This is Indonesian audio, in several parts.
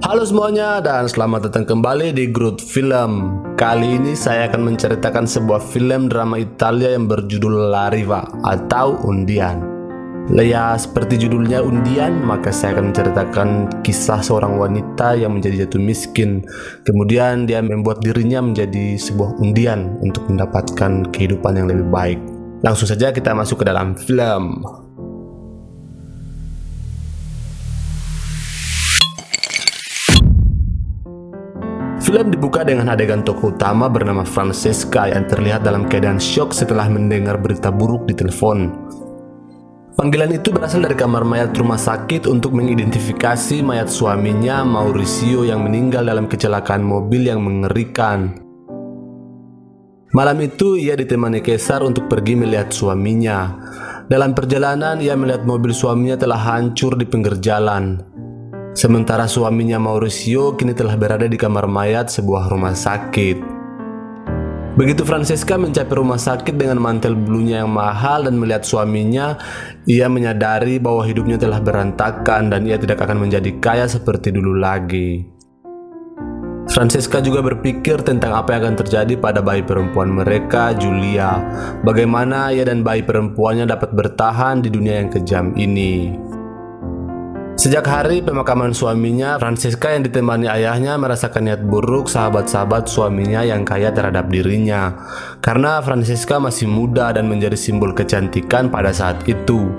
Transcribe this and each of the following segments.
Halo semuanya dan selamat datang kembali di Groot Film. Kali ini saya akan menceritakan sebuah film drama Italia yang berjudul La Riva atau Undian. Ya, seperti judulnya Undian, maka saya akan menceritakan kisah seorang wanita yang menjadi jatuh miskin. Kemudian dia membuat dirinya menjadi sebuah undian untuk mendapatkan kehidupan yang lebih baik. Langsung saja kita masuk ke dalam film. Film dibuka dengan adegan tokoh utama bernama Francesca yang terlihat dalam keadaan syok setelah mendengar berita buruk di telepon. Panggilan itu berasal dari kamar mayat rumah sakit untuk mengidentifikasi mayat suaminya, Mauricio, yang meninggal dalam kecelakaan mobil yang mengerikan. Malam itu ia ditemani Caesar untuk pergi melihat suaminya. Dalam perjalanan ia melihat mobil suaminya telah hancur di pinggir jalan. Sementara suaminya Mauricio kini telah berada di kamar mayat sebuah rumah sakit. Begitu Francesca mencapai rumah sakit dengan mantel bulunya yang mahal dan melihat suaminya, ia menyadari bahwa hidupnya telah berantakan dan ia tidak akan menjadi kaya seperti dulu lagi. Francesca juga berpikir tentang apa yang akan terjadi pada bayi perempuan mereka, Giulia. Bagaimana ia dan bayi perempuannya dapat bertahan di dunia yang kejam ini. Sejak hari pemakaman suaminya, Francesca yang ditemani ayahnya merasakan niat buruk sahabat-sahabat suaminya yang kaya terhadap dirinya. Karena Francesca masih muda dan menjadi simbol kecantikan pada saat itu.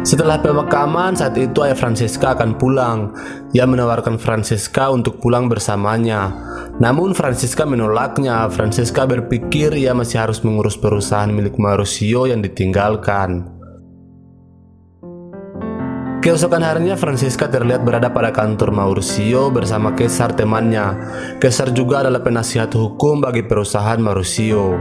Setelah pemakaman, saat itu ayah Francesca akan pulang. Ia menawarkan Francesca untuk pulang bersamanya. Namun Francesca menolaknya. Francesca berpikir ia masih harus mengurus perusahaan milik Mauricio yang ditinggalkan. Keesokan harinya Francesca terlihat berada pada kantor Mauricio bersama Caesar temannya. Caesar juga adalah penasihat hukum bagi perusahaan Mauricio.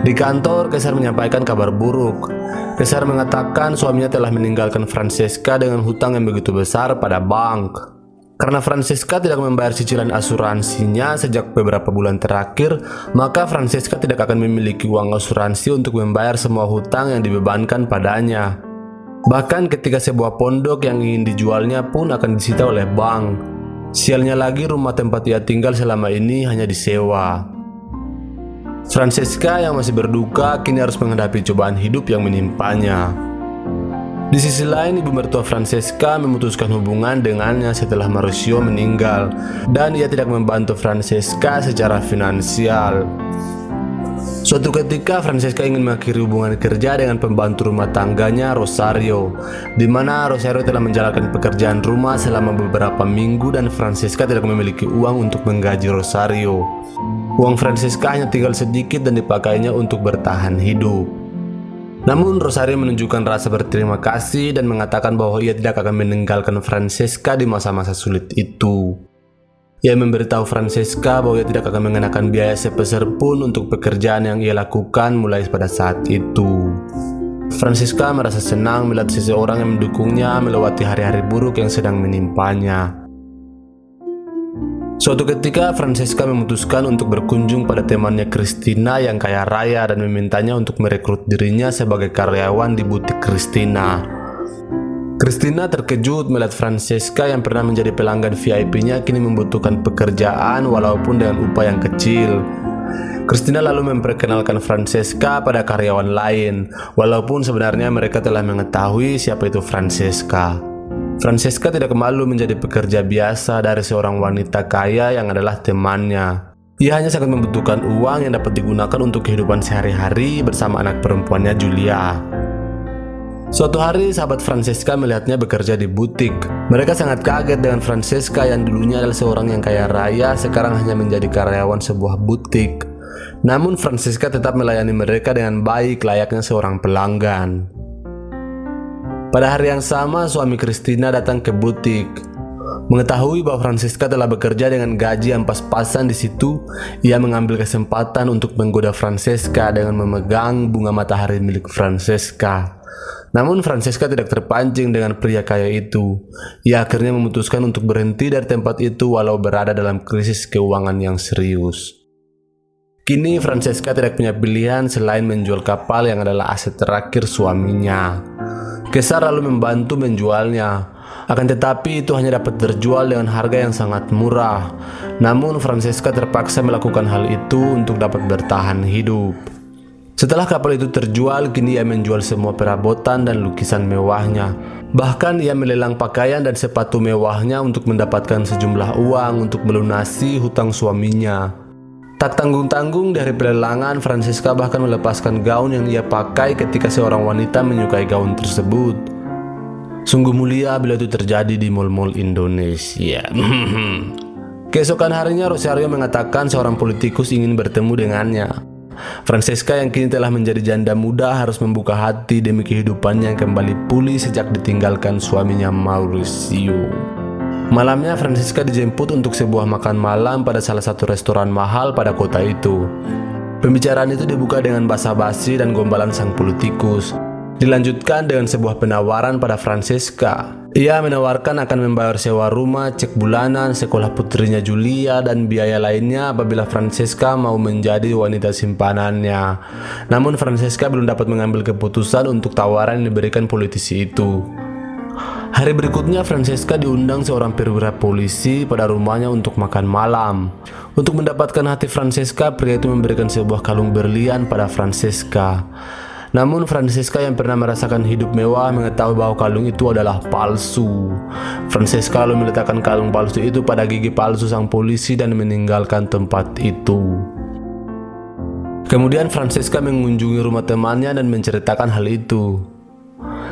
Di kantor, Caesar menyampaikan kabar buruk. Caesar mengatakan suaminya telah meninggalkan Francesca dengan hutang yang begitu besar pada bank. Karena Francesca tidak membayar cicilan asuransinya sejak beberapa bulan terakhir, maka Francesca tidak akan memiliki uang asuransi untuk membayar semua hutang yang dibebankan padanya. Bahkan ketika sebuah pondok yang ingin dijualnya pun akan disita oleh bank. Sialnya lagi rumah tempat ia tinggal selama ini hanya disewa. Francesca yang masih berduka kini harus menghadapi cobaan hidup yang menimpanya. Di sisi lain, ibu mertua Francesca memutuskan hubungan dengannya setelah Mauricio meninggal dan ia tidak membantu Francesca secara finansial. Suatu ketika Francesca ingin mengakhiri hubungan kerja dengan pembantu rumah tangganya, Rosario, di mana Rosario telah menjalankan pekerjaan rumah selama beberapa minggu dan Francesca tidak memiliki uang untuk menggaji Rosario. Uang Francesca hanya tinggal sedikit dan dipakainya untuk bertahan hidup. Namun Rosario menunjukkan rasa berterima kasih dan mengatakan bahwa ia tidak akan meninggalkan Francesca di masa-masa sulit itu. Ia memberitahu Francesca bahwa ia tidak akan mengenakan biaya sepeser pun untuk pekerjaan yang ia lakukan mulai pada saat itu. Francesca merasa senang melihat seseorang yang mendukungnya melewati hari-hari buruk yang sedang menimpanya. Suatu ketika Francesca memutuskan untuk berkunjung pada temannya Cristina yang kaya raya dan memintanya untuk merekrut dirinya sebagai karyawan di butik Cristina. Cristina terkejut melihat Francesca yang pernah menjadi pelanggan VIP-nya kini membutuhkan pekerjaan walaupun dengan upah yang kecil. Cristina lalu memperkenalkan Francesca pada karyawan lain, walaupun sebenarnya mereka telah mengetahui siapa itu Francesca. Francesca tidak malu menjadi pekerja biasa dari seorang wanita kaya yang adalah temannya. Ia hanya sangat membutuhkan uang yang dapat digunakan untuk kehidupan sehari-hari bersama anak perempuannya Giulia. Suatu hari, sahabat Francesca melihatnya bekerja di butik. Mereka sangat kaget dengan Francesca yang dulunya adalah seorang yang kaya raya, sekarang hanya menjadi karyawan sebuah butik. Namun Francesca tetap melayani mereka dengan baik layaknya seorang pelanggan. Pada hari yang sama, suami Cristina datang ke butik. Mengetahui bahwa Francesca telah bekerja dengan gaji yang pas-pasan di situ, ia mengambil kesempatan untuk menggoda Francesca dengan memegang bunga matahari milik Francesca. Namun Francesca tidak terpancing dengan pria kaya itu. Ia akhirnya memutuskan untuk berhenti dari tempat itu walau berada dalam krisis keuangan yang serius. Kini Francesca tidak punya pilihan selain menjual kapal yang adalah aset terakhir suaminya. Kesar lalu membantu menjualnya. Akan tetapi itu hanya dapat terjual dengan harga yang sangat murah. Namun Francesca terpaksa melakukan hal itu untuk dapat bertahan hidup. Setelah kapal itu terjual, kini ia menjual semua perabotan dan lukisan mewahnya. Bahkan ia melelang pakaian dan sepatu mewahnya untuk mendapatkan sejumlah uang untuk melunasi hutang suaminya. Tak tanggung-tanggung dari pelelangan, Francesca bahkan melepaskan gaun yang ia pakai ketika seorang wanita menyukai gaun tersebut. Sungguh mulia bila itu terjadi di mal-mal Indonesia. Keesokan harinya Rosario mengatakan seorang politikus ingin bertemu dengannya. Francesca yang kini telah menjadi janda muda harus membuka hati demi kehidupannya yang kembali pulih sejak ditinggalkan suaminya Mauricio. Malamnya Francesca dijemput untuk sebuah makan malam pada salah satu restoran mahal pada kota itu. Pembicaraan itu dibuka dengan basa-basi dan gombalan sang politikus. Dilanjutkan dengan sebuah penawaran pada Francesca. Ia menawarkan akan membayar sewa rumah, cek bulanan, sekolah putrinya Julia, dan biaya lainnya apabila Francesca mau menjadi wanita simpanannya. Namun Francesca belum dapat mengambil keputusan untuk tawaran yang diberikan politisi itu. Hari berikutnya Francesca diundang seorang perwira polisi pada rumahnya untuk makan malam. Untuk mendapatkan hati Francesca, pria itu memberikan sebuah kalung berlian pada Francesca. Namun Francesca yang pernah merasakan hidup mewah mengetahui bahwa kalung itu adalah palsu. Francesca lalu meletakkan kalung palsu itu pada gigi palsu sang polisi dan meninggalkan tempat itu. Kemudian Francesca mengunjungi rumah temannya dan menceritakan hal itu.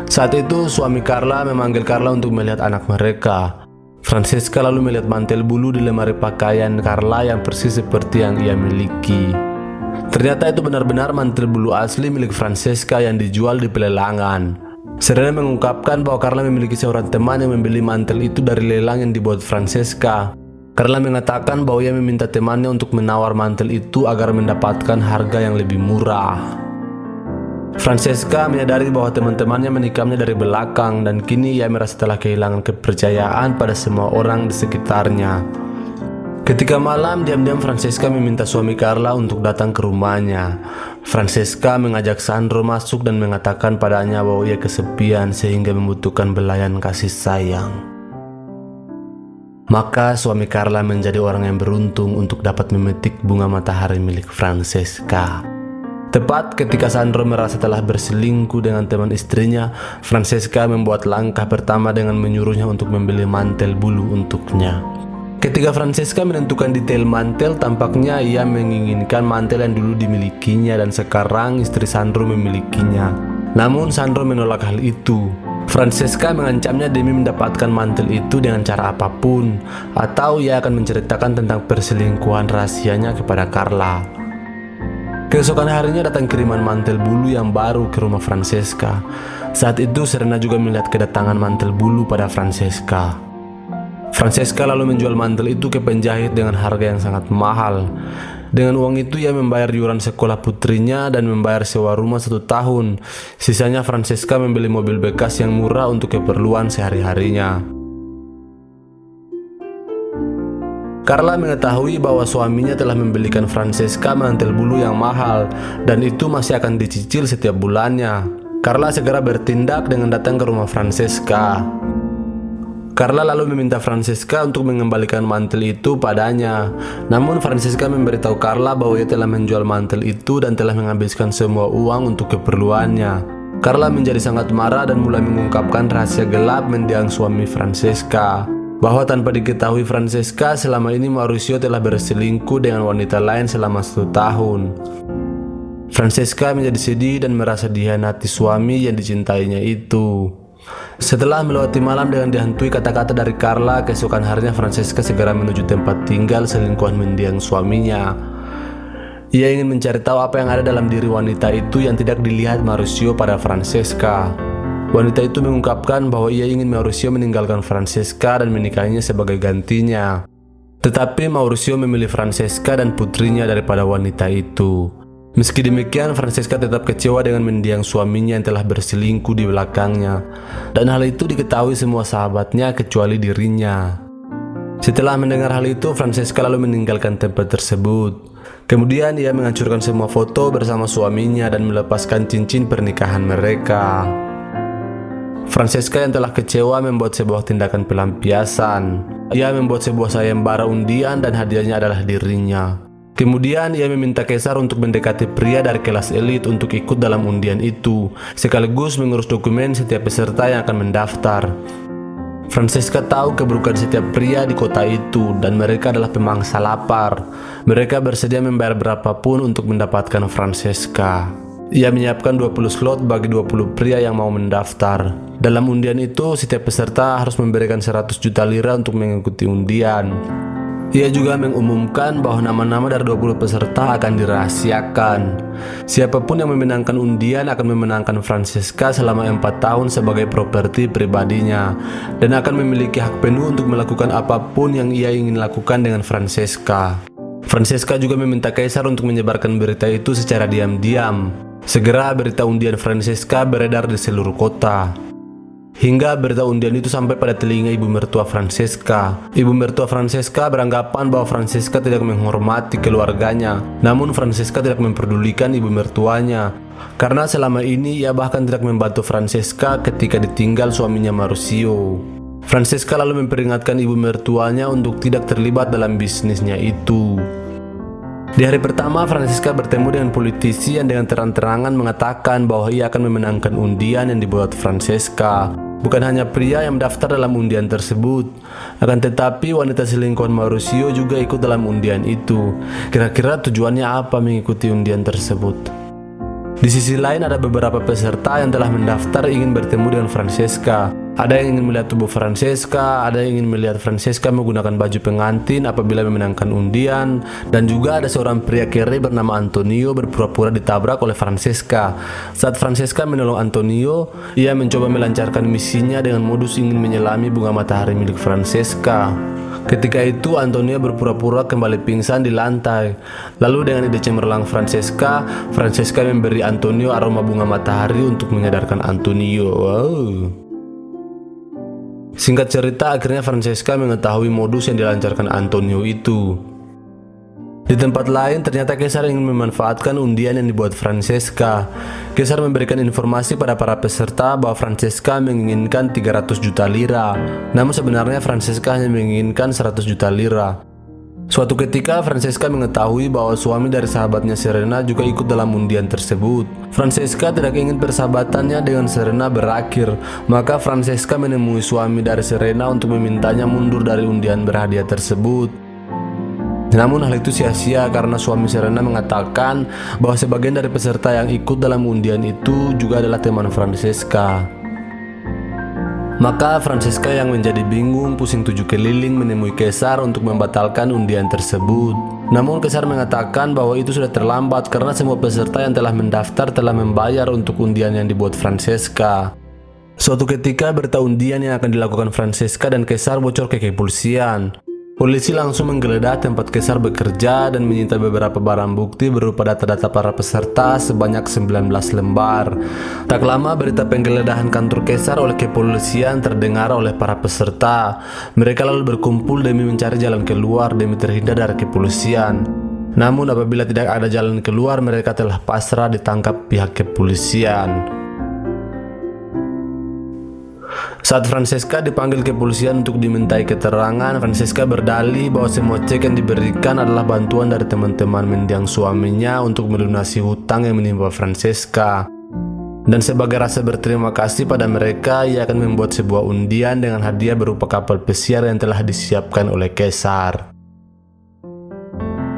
Saat itu suami Carla memanggil Carla untuk melihat anak mereka. Francesca lalu melihat mantel bulu di lemari pakaian Carla yang persis seperti yang ia miliki. Ternyata itu benar-benar mantel bulu asli milik Francesca yang dijual di pelelangan. Serena mengungkapkan bahwa Carla memiliki seorang teman yang membeli mantel itu dari lelang yang dibuat Francesca. Carla mengatakan bahwa ia meminta temannya untuk menawar mantel itu agar mendapatkan harga yang lebih murah. Francesca menyadari bahwa teman-temannya menikamnya dari belakang dan kini ia merasa telah kehilangan kepercayaan pada semua orang di sekitarnya. Ketika malam, diam-diam Francesca meminta suami Carla untuk datang ke rumahnya. Francesca mengajak Sandro masuk dan mengatakan padanya bahwa ia kesepian sehingga membutuhkan belayan kasih sayang. Maka suami Carla menjadi orang yang beruntung untuk dapat memetik bunga matahari milik Francesca. Tepat ketika Sandro merasa telah berselingkuh dengan teman istrinya, Francesca membuat langkah pertama dengan menyuruhnya untuk membeli mantel bulu untuknya. Ketika Francesca menentukan detail mantel, tampaknya ia menginginkan mantel yang dulu dimilikinya dan sekarang istri Sandro memilikinya. Namun Sandro menolak hal itu. Francesca mengancamnya demi mendapatkan mantel itu dengan cara apapun, atau ia akan menceritakan tentang perselingkuhan rahasianya kepada Carla. Keesokan harinya datang kiriman mantel bulu yang baru ke rumah Francesca. Saat itu Serena juga melihat kedatangan mantel bulu pada Francesca. Francesca lalu menjual mantel itu ke penjahit dengan harga yang sangat mahal. Dengan uang itu ia membayar iuran sekolah putrinya dan membayar sewa rumah 1 tahun. Sisanya Francesca membeli mobil bekas yang murah untuk keperluan sehari-harinya. Carla mengetahui bahwa suaminya telah membelikan Francesca mantel bulu yang mahal dan itu masih akan dicicil setiap bulannya. Carla segera bertindak dengan datang ke rumah Francesca. Carla lalu meminta Francesca untuk mengembalikan mantel itu padanya. Namun Francesca memberitahu Carla bahwa ia telah menjual mantel itu dan telah menghabiskan semua uang untuk keperluannya. Carla menjadi sangat marah dan mulai mengungkapkan rahasia gelap mendiang suami Francesca, bahwa tanpa diketahui Francesca, selama ini Mauricio telah berselingkuh dengan wanita lain selama 1 tahun. Francesca menjadi sedih dan merasa dikhianati suami yang dicintainya itu. Setelah melewati malam dengan dihantui kata-kata dari Carla, keesokan harinya Francesca segera menuju tempat tinggal selingkuhan mendiang suaminya. Ia ingin mencari tahu apa yang ada dalam diri wanita itu yang tidak dilihat Mauricio pada Francesca. Wanita itu mengungkapkan bahwa ia ingin Mauricio meninggalkan Francesca dan menikahinya sebagai gantinya. Tetapi Mauricio memilih Francesca dan putrinya daripada wanita itu. Meski demikian, Francesca tetap kecewa dengan mendiang suaminya yang telah berselingkuh di belakangnya. Dan hal itu diketahui semua sahabatnya kecuali dirinya. Setelah mendengar hal itu, Francesca lalu meninggalkan tempat tersebut. Kemudian ia menghancurkan semua foto bersama suaminya dan melepaskan cincin pernikahan mereka. Francesca yang telah kecewa membuat sebuah tindakan pelampiasan. Ia membuat sebuah sayembara undian dan hadiahnya adalah dirinya. Kemudian ia meminta Kaisar untuk mendekati pria dari kelas elit untuk ikut dalam undian itu, sekaligus mengurus dokumen setiap peserta yang akan mendaftar. Francesca tahu keburukan setiap pria di kota itu dan mereka adalah pemangsa lapar. Mereka bersedia membayar berapapun untuk mendapatkan Francesca. Ia menyiapkan 20 slot bagi 20 pria yang mau mendaftar. Dalam undian itu, setiap peserta harus memberikan 100 juta lira untuk mengikuti undian. Ia juga mengumumkan bahwa nama-nama dari 20 peserta akan dirahasiakan. Siapapun yang memenangkan undian akan memenangkan Francesca selama 4 tahun sebagai properti pribadinya dan akan memiliki hak penuh untuk melakukan apapun yang ia ingin lakukan dengan Francesca. Francesca juga meminta Kaisar untuk menyebarkan berita itu secara diam-diam. Segera berita undian Francesca beredar di seluruh kota. Hingga berita undian itu sampai pada telinga ibu mertua Francesca. Ibu mertua Francesca beranggapan bahwa Francesca tidak menghormati keluarganya. Namun Francesca tidak memperdulikan ibu mertuanya. Karena selama ini ia bahkan tidak membantu Francesca ketika ditinggal suaminya Mauricio. Francesca lalu memperingatkan ibu mertuanya untuk tidak terlibat dalam bisnisnya itu. Di hari pertama, Francesca bertemu dengan politisi yang dengan terang-terangan mengatakan bahwa ia akan memenangkan undian yang dibuat Francesca. Bukan hanya pria yang mendaftar dalam undian tersebut, akan tetapi wanita selingkuhan Mauricio juga ikut dalam undian itu. Kira-kira tujuannya apa mengikuti undian tersebut? Di sisi lain ada beberapa peserta yang telah mendaftar ingin bertemu dengan Francesca. Ada yang ingin melihat tubuh Francesca, ada yang ingin melihat Francesca menggunakan baju pengantin apabila memenangkan undian, dan juga ada seorang pria kere bernama Antonio berpura-pura ditabrak oleh Francesca. Saat Francesca menolong Antonio, ia mencoba melancarkan misinya dengan modus ingin menyelami bunga matahari milik Francesca. Ketika itu Antonio berpura-pura kembali pingsan di lantai. Lalu dengan ide cemerlang Francesca memberi Antonio aroma bunga matahari untuk menyadarkan Antonio. Singkat cerita, akhirnya Francesca mengetahui modus yang dilancarkan Antonio itu. Di tempat lain, ternyata Kaisar ingin memanfaatkan undian yang dibuat Francesca. Kaisar memberikan informasi pada para peserta bahwa Francesca menginginkan 300 juta lira. Namun sebenarnya Francesca hanya menginginkan 100 juta lira. Suatu ketika, Francesca mengetahui bahwa suami dari sahabatnya Serena juga ikut dalam undian tersebut. Francesca tidak ingin persahabatannya dengan Serena berakhir, maka Francesca menemui suami dari Serena untuk memintanya mundur dari undian berhadiah tersebut. Namun hal itu sia-sia karena suami Serena mengatakan bahwa sebagian dari peserta yang ikut dalam undian itu juga adalah teman Francesca. Maka Francesca yang menjadi bingung pusing 7 keliling menemui Kaisar untuk membatalkan undian tersebut. Namun Kaisar mengatakan bahwa itu sudah terlambat karena semua peserta yang telah mendaftar telah membayar untuk undian yang dibuat Francesca. Suatu ketika berita undian yang akan dilakukan Francesca dan Kaisar bocor ke kepolisian. Polisi langsung menggeledah tempat Kaisar bekerja dan menyita beberapa barang bukti berupa data-data para peserta sebanyak 19 lembar. Tak lama berita penggeledahan kantor Kaisar oleh kepolisian terdengar oleh para peserta. Mereka lalu berkumpul demi mencari jalan keluar demi terhindar dari kepolisian. Namun apabila tidak ada jalan keluar, mereka telah pasrah ditangkap pihak kepolisian. Saat Francesca dipanggil kepolisian untuk dimintai keterangan, Francesca berdalih bahwa semua cek yang diberikan adalah bantuan dari teman-teman mendiang suaminya untuk melunasi hutang yang menimpa Francesca. Dan sebagai rasa berterima kasih pada mereka, ia akan membuat sebuah undian dengan hadiah berupa kapal pesiar yang telah disiapkan oleh Kaisar.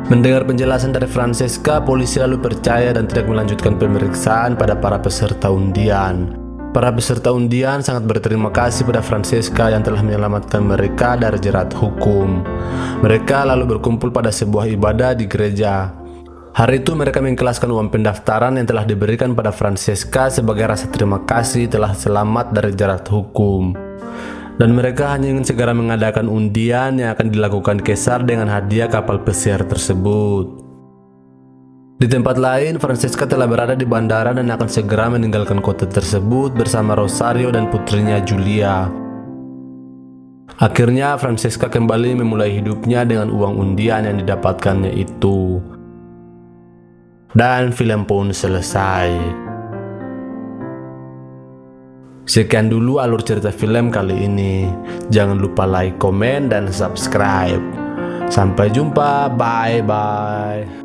Mendengar penjelasan dari Francesca, polisi lalu percaya dan tidak melanjutkan pemeriksaan pada para peserta undian. Para peserta undian sangat berterima kasih pada Francesca yang telah menyelamatkan mereka dari jerat hukum. Mereka lalu berkumpul pada sebuah ibadah di gereja. Hari itu mereka mengikhlaskan uang pendaftaran yang telah diberikan pada Francesca sebagai rasa terima kasih telah selamat dari jerat hukum. Dan mereka hanya ingin segera mengadakan undian yang akan dilakukan Kaisar dengan hadiah kapal pesiar tersebut. Di tempat lain, Francesca telah berada di bandara dan akan segera meninggalkan kota tersebut bersama Rosario dan putrinya Julia. Akhirnya, Francesca kembali memulai hidupnya dengan uang undian yang didapatkannya itu. Dan film pun selesai. Sekian dulu alur cerita film kali ini. Jangan lupa like, komen, dan subscribe. Sampai jumpa, bye-bye.